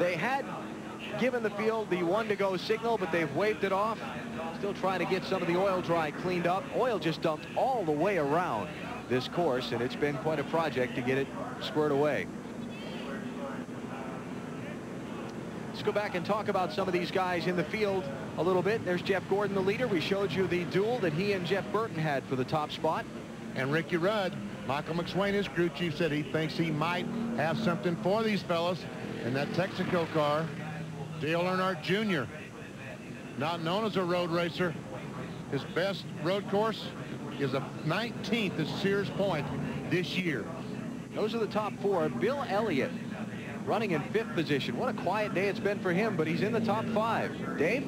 They had given the field the 1-to-go signal, but they've waved it off. Still trying to get some of the oil dry cleaned up. Oil just dumped all the way around this course, and it's been quite a project to get it squared away. Let's go back and talk about some of these guys in the field a little bit. There's Jeff Gordon, the leader. We showed you the duel that he and Jeff Burton had for the top spot. And Ricky Rudd, Michael McSwain, his crew chief, said he thinks he might have something for these fellas in that Texaco car. Dale Earnhardt Jr., not known as a road racer. His best road course is a 19th at Sears Point this year. Those are the top four. Bill Elliott running in 5th position. What a quiet day it's been for him, but he's in the top 5. Dave?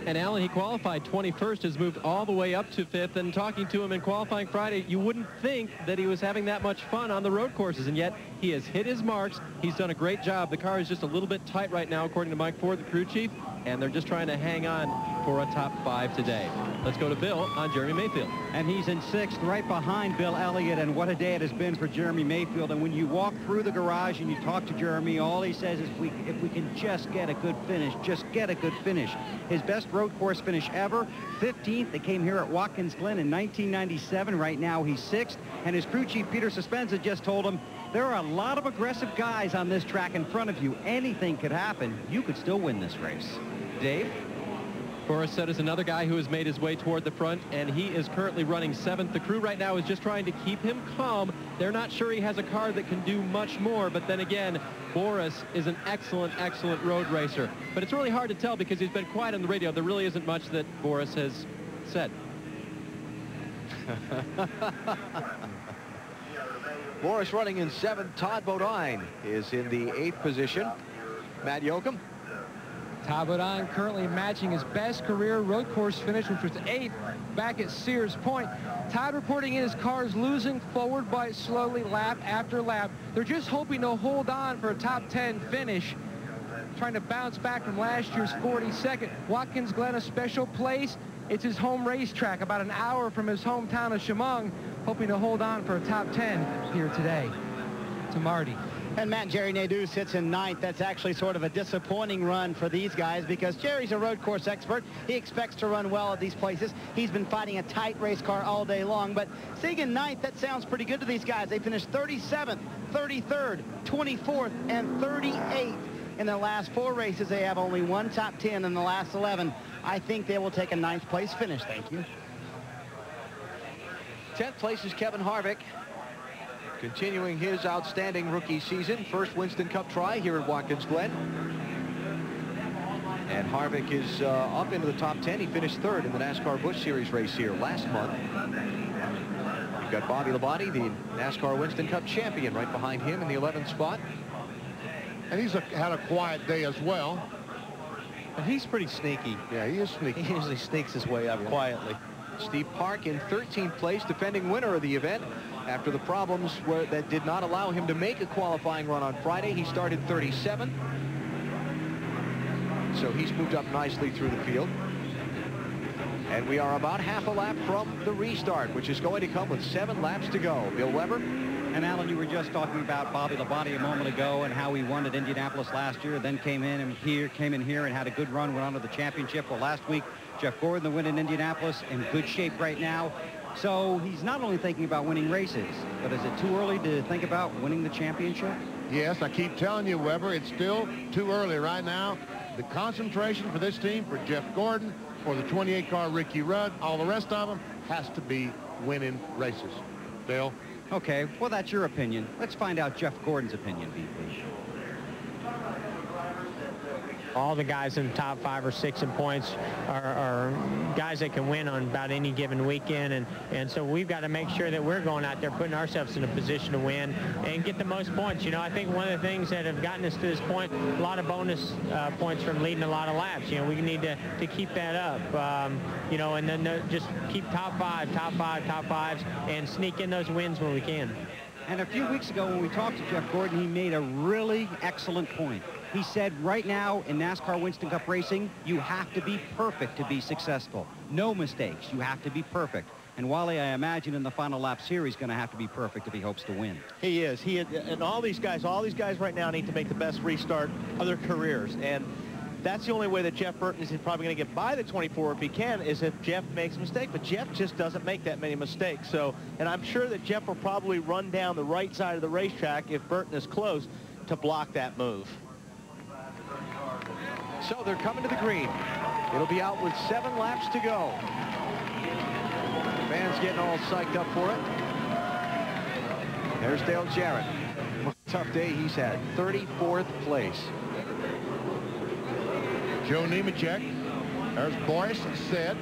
And Alan, he qualified 21st, has moved all the way up to 5th, and talking to him in qualifying Friday, you wouldn't think that he was having that much fun on the road courses, and yet he has hit his marks. He's done a great job. The car is just a little bit tight right now, according to Mike Ford, the crew chief, and they're just trying to hang on for a top 5 today. Let's go to Bill on Jeremy Mayfield. And he's in 6th, right behind Bill Elliott, and what a day it has been for Jeremy Mayfield. And when you walk through the garage and you talk to Jeremy, all he says is, if we can just get a good finish, just get a good finish. His best road course finish ever, 15th. They came here at Watkins Glen in 1997. Right now he's 6th, and his crew chief Peter Suspenza just told him, there are a lot of aggressive guys on this track in front of you. Anything could happen. You could still win this race. Dave? Boris said is another guy who has made his way toward the front, and he is currently running 7th. The crew right now is just trying to keep him calm. They're not sure he has a car that can do much more, but then again, Boris is an excellent, excellent road racer. But it's really hard to tell because he's been quiet on the radio. There really isn't much that Boris has said. Boris running in 7th. Todd Bodine is in the 8th position. Matt Yoakum. Todd Bodine currently matching his best career road course finish, which was 8th back at Sears Point. Todd reporting in his car is losing forward by slowly lap after lap. They're just hoping to hold on for a top 10 finish, trying to bounce back from last year's 42nd. Watkins Glen, a special place. It's his home racetrack, about an hour from his hometown of Chemung, hoping to hold on for a top 10 here today. To Marty. And Matt, Jerry Nadeau sits in 9th. That's actually sort of a disappointing run for these guys because Jerry's a road course expert. He expects to run well at these places. He's been fighting a tight race car all day long. But sitting in 9th, that sounds pretty good to these guys. They finished 37th, 33rd, 24th, and 38th. In the last 4 races, they have only one top 10 in the last 11. I think they will take a 9th place finish. Thank you. 10th place is Kevin Harvick, continuing his outstanding rookie season. First Winston Cup try here at Watkins Glen. And Harvick is up into the top 10. He finished 3rd in the NASCAR Busch Series race here last month. You've got Bobby Labonte, the NASCAR Winston Cup champion, right behind him in the 11th spot. And he's had a quiet day as well. And he's pretty sneaky. Yeah, he is sneaky. He usually sneaks his way up quietly. Steve Park in 13th place, defending winner of the event. After the problems that did not allow him to make a qualifying run on Friday, he started 37th. So he's moved up nicely through the field. And we are about half a lap from the restart, which is going to come with 7 laps to go. Bill Weber. And Alan, you were just talking about Bobby Labonte a moment ago and how he won at Indianapolis last year, then came in here and had a good run, went on to the championship. Well, last week, Jeff Gordon, the win in Indianapolis, in good shape right now. So he's not only thinking about winning races, but is it too early to think about winning the championship? Yes, I keep telling you, Weber, it's still too early right now. The concentration for this team, for Jeff Gordon, for the 28 car Ricky Rudd, all the rest of them, has to be winning races. Bill? Okay, well, that's your opinion. Let's find out Jeff Gordon's opinion, BP. All the guys in the top 5 or 6 in points are guys that can win on about any given weekend, and so we've got to make sure that we're going out there putting ourselves in a position to win and get the most points. You know, I think one of the things that have gotten us to this point, a lot of bonus points from leading a lot of laps. You know, we need to keep that up, you know, and then just keep top 5, top 5s, and sneak in those wins when we can. And a few weeks ago when we talked to Jeff Gordon, he made a really excellent point. He said right now in NASCAR Winston Cup racing, you have to be perfect to be successful. No mistakes. You have to be perfect. And Wally, I imagine in the final laps here, he's going to have to be perfect if he hopes to win. He is. And all these guys right now need to make the best restart of their careers. And that's the only way that Jeff Burton is probably going to get by the 24 if he can, is if Jeff makes a mistake. But Jeff just doesn't make that many mistakes. So, and I'm sure that Jeff will probably run down the right side of the racetrack if Burton is close to block that move. So they're coming to the green. It'll be out with 7 laps to go. Fans getting all psyched up for it. There's Dale Jarrett. What a tough day he's had. 34th place. Joe Nemechek. There's Boris Said.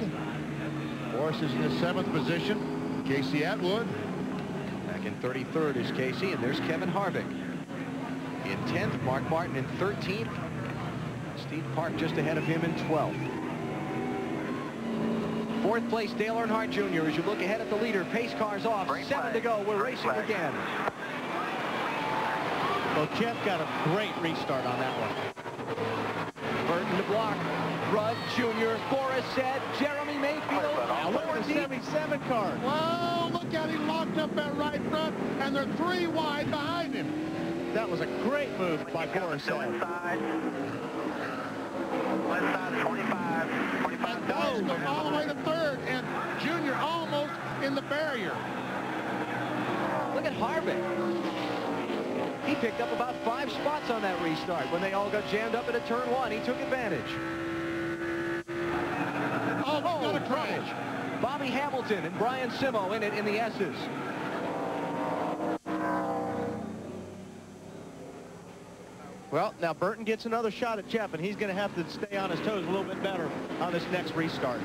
Boris is in the 7th position. Casey Atwood. Back in 33rd is Casey, and there's Kevin Harvick. In 10th, Mark Martin in 13th. Steve Park just ahead of him in 12th. 4th place, Dale Earnhardt Jr. As you look ahead at the leader, pace cars off. 7 to go. We're racing again. Well, Jeff got a great restart on that one. Burton to block. Rudd Jr. Boris Said. Jeremy Mayfield. Now look at the 77 car. Whoa, look out, he locked up that right front, and they're 3 wide behind him. That was a great move by Boris Said. And Boris goes all the way to 3rd, and Junior almost in the barrier. Look at Harvick. He picked up about 5 spots on that restart. When they all got jammed up into turn 1, he took advantage. Oh, what a crash. Bobby Hamilton and Brian Simo in it in the S's. Well, now Burton gets another shot at Jeff, and he's going to have to stay on his toes a little bit better on this next restart.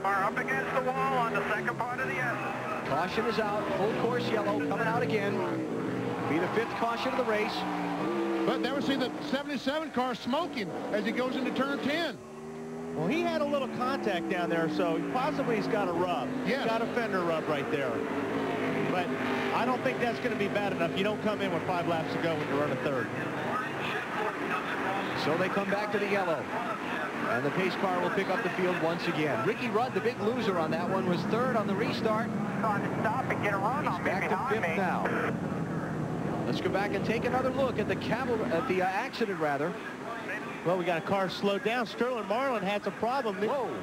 Are up against the wall on the second part of the S. Caution is out. Full course yellow coming out again. Be the 5th caution of the race. But never see the 77 car smoking as he goes into turn 10. Well, he had a little contact down there, so possibly he's got a rub. Yes. He's got a fender rub right there. But I don't think that's going to be bad enough. You don't come in with 5 laps to go when you're running 3rd. So they come back to the yellow. And the pace car will pick up the field once again. Ricky Rudd, the big loser on that one, was 3rd on the restart. Stop and get a run on me Back to 5th now. Let's go back and take another look at the accident, rather. Well, we got a car slowed down. Sterling Marlin had some problem. Whoa.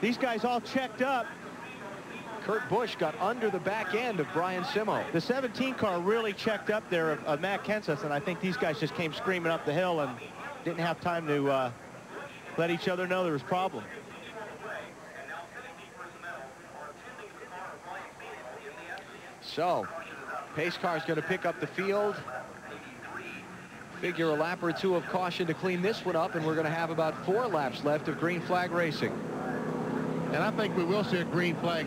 These guys all checked up. Kurt Busch got under the back end of Brian Simo. The 17 car really checked up there of Matt Kenseth, and I think these guys just came screaming up the hill and didn't have time to let each other know there was a problem. So, pace car is going to pick up the field. Figure a lap or 2 of caution to clean this one up, and we're going to have about 4 laps left of green flag racing. And I think we will see a green flag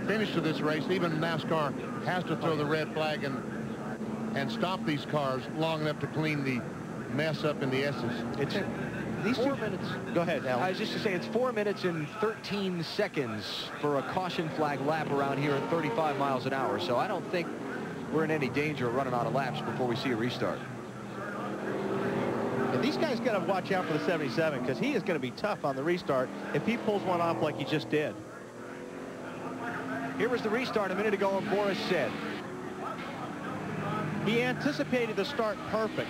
finish to this race. Even NASCAR has to throw the red flag and stop these cars long enough to clean the mess up in the S's. It's these 4 minutes. Go ahead, Alan. I was just to say it's 4 minutes and 13 seconds for a caution flag lap around here at 35 miles an hour. So I don't think we're in any danger of running out of laps before we see a restart. And these guys got to watch out for the 77 because he is going to be tough on the restart if he pulls one off like he just did. Here was the restart a minute ago, and Boris Said. He anticipated the start perfect.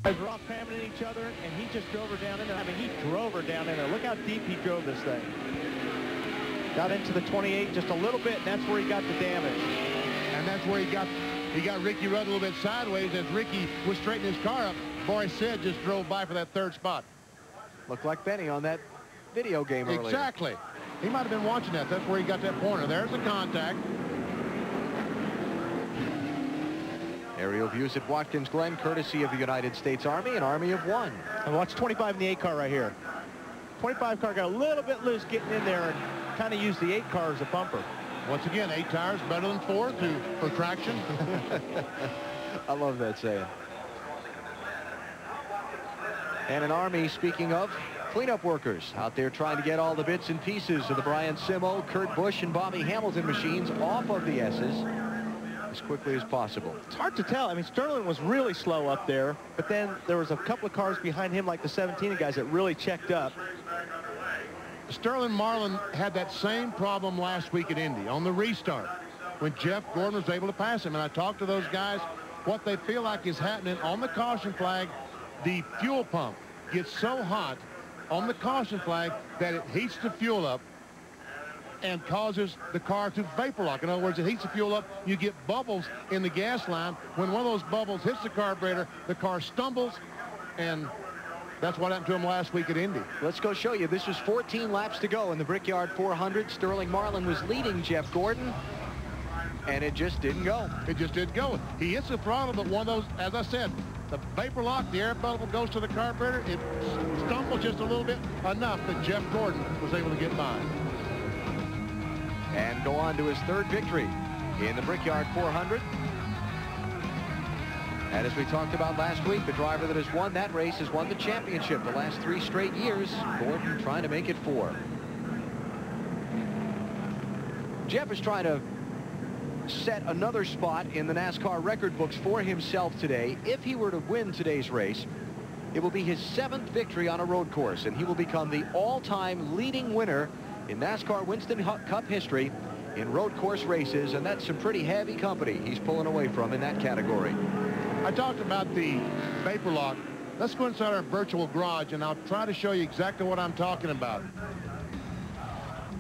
They were all cramming in each other, and he just drove her down in there. I mean, he drove her down in there. Look how deep he drove this thing. Got into the 28 just a little bit, and that's where he got the damage. And that's where he got Ricky Rudd a little bit sideways as Ricky was straightening his car up. Boris Said just drove by for that 3rd spot. Looked like Benny on that video game earlier. Exactly. He might have been watching that. That's where he got that pointer. There's the contact. Aerial views at Watkins Glen, courtesy of the United States Army, an Army of 1. And watch 25 in the 8 car right here. 25 car got a little bit loose getting in there and kind of used the 8 car as a bumper. Once again, 8 tires better than 4 for traction. I love that saying. And an Army, speaking of, cleanup workers out there trying to get all the bits and pieces of the Brian Simo, Kurt Busch, and Bobby Hamilton machines off of the S's as quickly as possible. It's hard to tell. I mean, Sterling was really slow up there, but then there was a couple of cars behind him, like the 17 guys, that really checked up. Sterling Marlin had that same problem last week at Indy on the restart when Jeff Gordon was able to pass him. And I talked to those guys, what they feel like is happening on the caution flag. The fuel pump gets so hot on the caution flag that it heats the fuel up and causes the car to vapor lock. In other words, it heats the fuel up. You get bubbles in the gas line. When one of those bubbles hits the carburetor, the car stumbles, and that's what happened to him last week at Indy. Let's go show you. This was 14 laps to go in the Brickyard 400. Sterling Marlin was leading Jeff Gordon, and it just didn't go. It just didn't go. He hits the throttle, but one of those, as I said, the vapor lock, the air bubble goes to the carburetor. It stumbles just a little bit, enough that Jeff Gordon was able to get by. And go on to his third victory in the Brickyard 400. And as we talked about last week, the driver that has won that race has won the championship the last 3 straight years. Gordon trying to make it 4. Jeff is trying to set another spot in the NASCAR record books for himself today. If he were to win today's race, it will be his 7th victory on a road course, and he will become the all-time leading winner in NASCAR Winston Cup history in road course races, and that's some pretty heavy company he's pulling away from in that category. I talked about the vapor lock. Let's go inside our virtual garage, and I'll try to show you exactly what I'm talking about.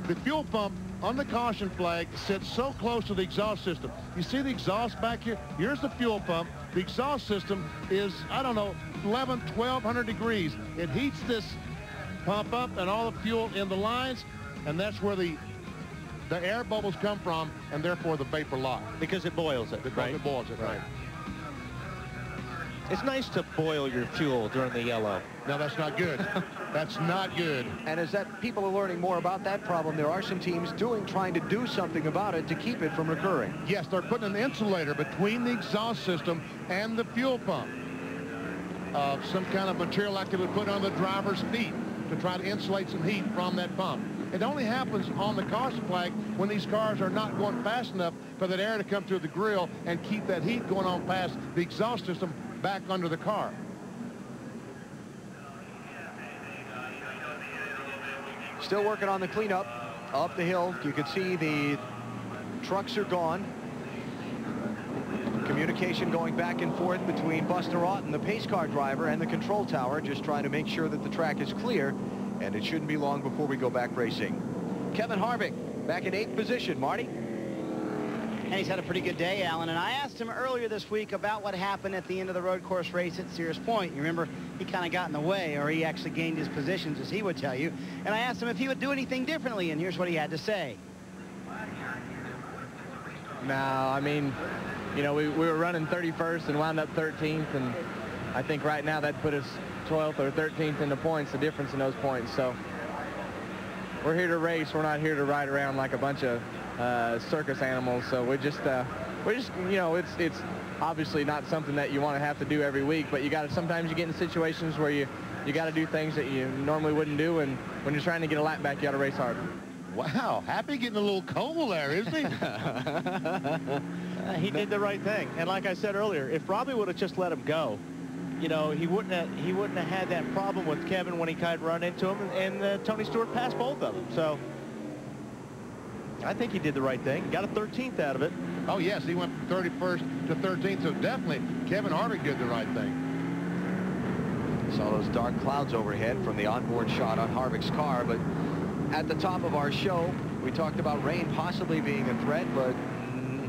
The fuel pump on the caution flag sits so close to the exhaust system. You see the exhaust back here? Here's the fuel pump. The exhaust system is, I don't know, 1,200 degrees. It heats this pump up and all the fuel in the lines, and that's where the air bubbles come from, and therefore the vapor lock. Because it boils it, right? It boils it, right. It's nice to boil your fuel during the yellow. No, that's not good. That's not good. And as that people are learning more about that problem, there are some teams trying to do something about it to keep it from recurring. Yes, they're putting an insulator between the exhaust system and the fuel pump. Some kind of material like they would put on the driver's feet to try to insulate some heat from that pump. It only happens on the caution flag when these cars are not going fast enough for that air to come through the grill and keep that heat going on past the exhaust system back under the car. Still working on the cleanup up the hill. You can see the trucks are gone. Communication going back and forth between Buster Otten, the pace car driver, and the control tower, just trying to make sure that the track is clear, and it shouldn't be long before we go back racing. Kevin Harvick back in 8th position. Marty? And he's had a pretty good day, Alan. And I asked him earlier this week about what happened at the end of the road course race at Sears Point. You remember, he kind of got in the way, or he actually gained his positions, as he would tell you. And I asked him if he would do anything differently, and here's what he had to say. No, I mean, you know, we were running 31st and wound up 13th, and I think right now that put us 12th or 13th in the points, the difference in those points. So we're here to race. We're not here to ride around like a bunch of circus animals. So we're just you know, it's obviously not something that you want to have to do every week, but you got to, sometimes you get in situations where you got to do things that you normally wouldn't do, and when you're trying to get a lap back, you got to race hard. Wow, Happy getting a little cold there, isn't he? He did the right thing, and like I said earlier, if Robbie would have just let him go, you know, he wouldn't have had that problem with Kevin when he kind of run into him, and Tony Stewart passed both of them. So I think he did the right thing. Got a 13th out of it. Oh yes, he went from 31st to 13th. So definitely Kevin Harvick did the right thing. Saw those dark clouds overhead from the onboard shot on Harvick's car, but at the top of our show, we talked about rain possibly being a threat, but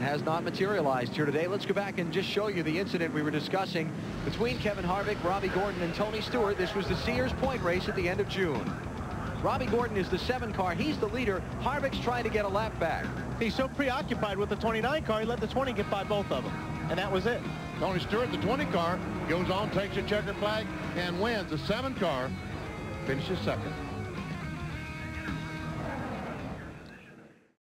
has not materialized here today. Let's go back and just show you the incident we were discussing between Kevin Harvick, Robbie Gordon, and Tony Stewart. This was the Sears Point race at the end of June. Robbie Gordon is the 7 car. He's the leader. Harvick's trying to get a lap back. He's so preoccupied with the 29 car, he let the 20 get by both of them, and that was it. Tony Stewart, the 20 car, goes on, takes a checker flag, and wins. The 7 car finishes second.